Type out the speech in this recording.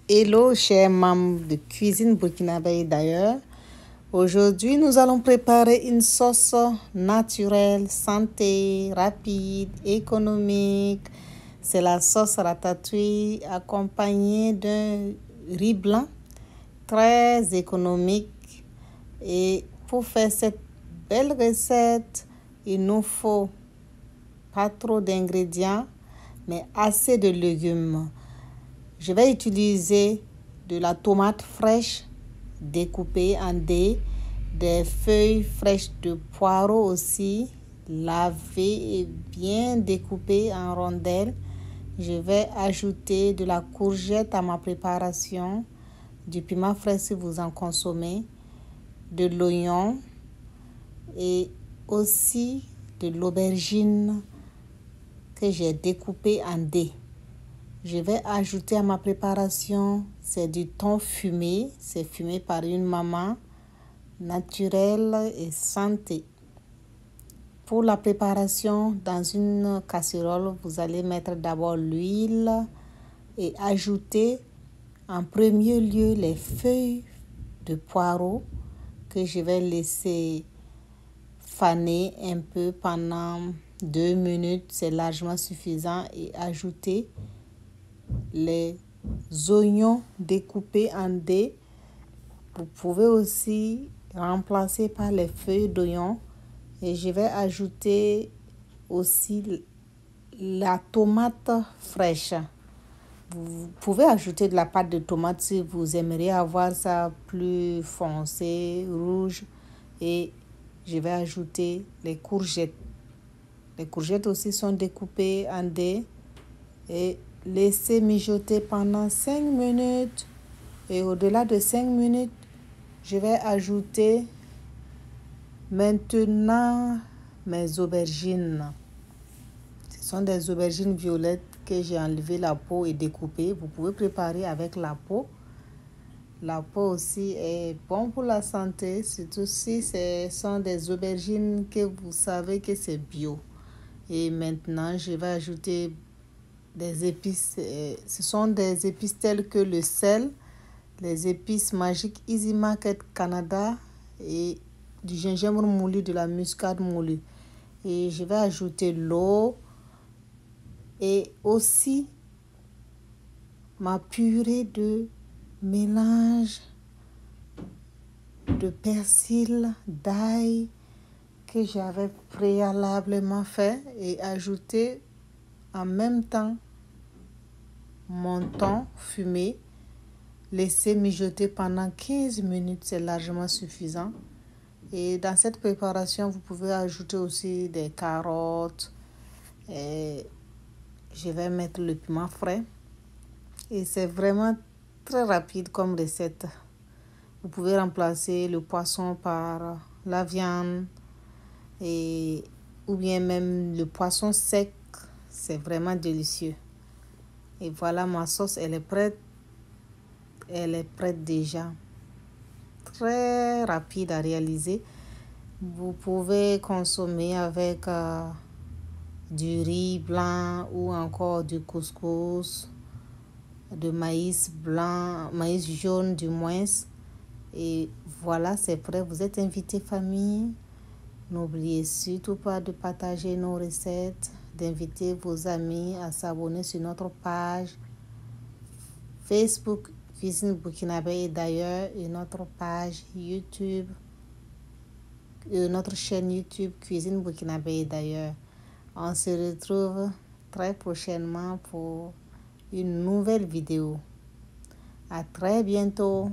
Hello, chers membres de Cuisine Burkinabé d'ailleurs. Aujourd'hui, nous allons préparer une sauce naturelle, santé, rapide, économique. C'est la sauce ratatouille accompagnée d'un riz blanc très économique. Et pour faire cette belle recette, il nous faut pas trop d'ingrédients, mais assez de légumes. Je vais utiliser de la tomate fraîche découpée en dés, des feuilles fraîches de poireaux aussi, lavées et bien découpées en rondelles. Je vais ajouter de la courgette à ma préparation, du piment frais si vous en consommez, de l'oignon et aussi de l'aubergine que j'ai découpée en dés. Je vais ajouter à ma préparation, c'est du thon fumé. C'est fumé par une maman naturelle et santé. Pour la préparation, dans une casserole, vous allez mettre d'abord l'huile et ajouter en premier lieu les feuilles de poireau que je vais laisser faner un peu pendant 2 minutes. C'est largement suffisant et ajouter les oignons découpés en dés. Vous pouvez aussi remplacer par les feuilles d'oignon. Et je vais ajouter aussi la tomate fraîche. Vous pouvez ajouter de la pâte de tomate si vous aimeriez avoir ça plus foncé, rouge. Et je vais ajouter les courgettes. Les courgettes aussi sont découpées en dés. Et laissez mijoter pendant 5 minutes. Et au-delà de 5 minutes, je vais ajouter maintenant mes aubergines. Ce sont des aubergines violettes que j'ai enlevé la peau et découpées. Vous pouvez préparer avec la peau. La peau aussi est bon pour la santé, surtout si ce sont des aubergines que vous savez que c'est bio. Et maintenant, je vais ajouter des épices. Ce sont des épices telles que le sel, les épices magiques Easy Market Canada et du gingembre moulu, de la muscade moulue. Et je vais ajouter l'eau et aussi ma purée de mélange de persil, d'ail que j'avais préalablement fait et ajouter en même temps mon thon fumé. Laissez mijoter pendant 15 minutes, c'est largement suffisant. Et dans cette préparation, vous pouvez ajouter aussi des carottes. Et je vais mettre le piment frais. Et c'est vraiment très rapide comme recette. Vous pouvez remplacer le poisson par la viande ou bien même le poisson sec. C'est vraiment délicieux. Et voilà, ma sauce, elle est prête. Elle est prête déjà. Très rapide à réaliser. Vous pouvez consommer avec du riz blanc ou encore du couscous, de maïs blanc, maïs jaune du moins. Et voilà, c'est prêt. Vous êtes invité, famille. N'oubliez surtout pas de partager nos recettes, d'inviter vos amis à s'abonner sur notre page Facebook Cuisine Burkinabé et d'ailleurs et notre page YouTube, notre chaîne YouTube Cuisine Burkinabé et d'ailleurs. On se retrouve très prochainement pour une nouvelle vidéo. À très bientôt.